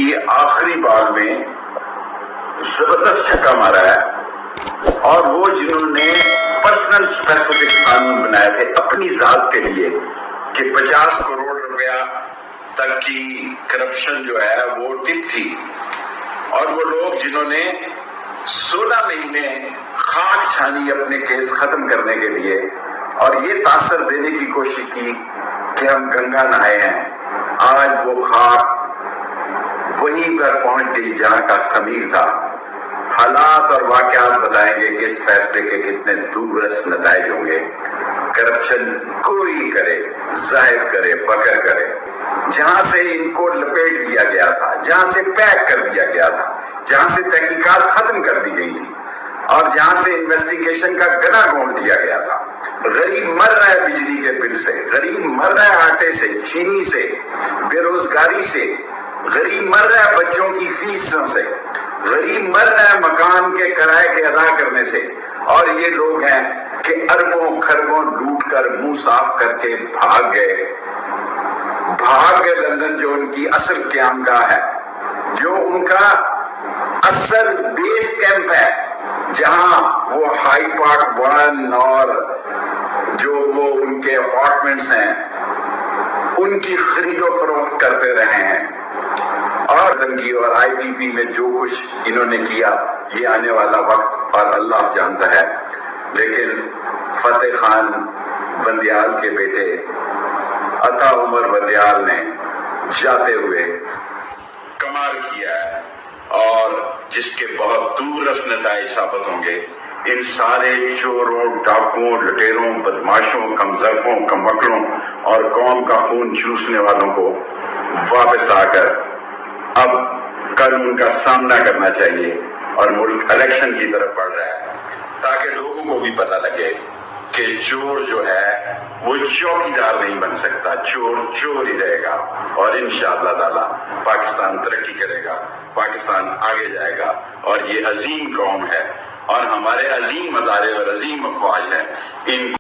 کی آخری بال میں زبردست چھکا مارا ہے، اور وہ جنہوں نے پرسنل اسپیسیفک قانون بنائے تھے اپنی ذات کے لیے کہ 50 کروڑ روپیہ تک کی کرپشن جو ہے وہ ٹپ تھی، اور وہ لوگ جنہوں نے 16 مہینے خاک چھانی اپنے کیس ختم کرنے کے لیے اور یہ تاثر دینے کی کوشش کی کہ ہم گنگا نہائے ہیں، آج وہ خاک وہیں پر پہنچ گئی جہاں کا خمیر تھا۔ حالات اور واقعات بتائیں گے کہ اس فیصلے کے کتنے دورس نتائج ہوں گے۔ کرپشن کوئی کرے، زائد کرے، بکر کرے، جہاں سے ان کو لپیٹ دیا گیا تھا، جہاں سے پیک کر دیا گیا تھا، جہاں سے تحقیقات ختم کر دی گئی تھی، اور جہاں سے انویسٹیگیشن کا گنا گھونٹ دیا گیا تھا۔ غریب مر رہا ہے بجلی کے بل سے، غریب مر رہا ہے آٹے سے، چینی سے، بے روزگاری سے، غریب مر رہا ہے بچوں کی فیسوں سے، غریب مر رہا ہے مکان کے کرائے کے ادا کرنے سے، اور یہ لوگ ہیں کہ اربوں خربوں لوٹ کر منہ صاف کر کے بھاگ گئے لندن، جو ان کی اصل قیامگاہ ہے، جو ان کا اصل بیس کیمپ ہے، جہاں وہ ہائی پارک 1 اور جو وہ ان کے اپارٹمنٹس ہیں ان کی خرید و فروخت کرتے رہے ہیں۔ اور تنگی اور آئی پی پی میں جو کچھ انہوں نے کیا، یہ آنے والا وقت اور اللہ جانتا ہے، لیکن فتح خان بندیال کے بیٹے عطا عمر بندیال نے جاتے ہوئے کمال کیا ہے، اور جس کے بہت دورس نتائج ثابت ہوں گے۔ ان سارے چوروں، ڈاکوؤں، لٹیروں، بدماشوں، کمزرفوں، کمبکڑوں اور قوم کا خون چوسنے والوں کو واپس آ کر اب قانون کا سامنا کرنا چاہیے، اور ملک الیکشن کی طرف بڑھ رہا ہے، تاکہ لوگوں کو بھی پتہ لگے کہ چور جو ہے وہ چوکیدار نہیں بن سکتا، چور چور ہی رہے گا، اور انشاءاللہ تعالی پاکستان ترقی کرے گا، پاکستان آگے جائے گا، اور یہ عظیم قوم ہے اور ہمارے عظیم ادارے اور عظیم افواج ہیں، ان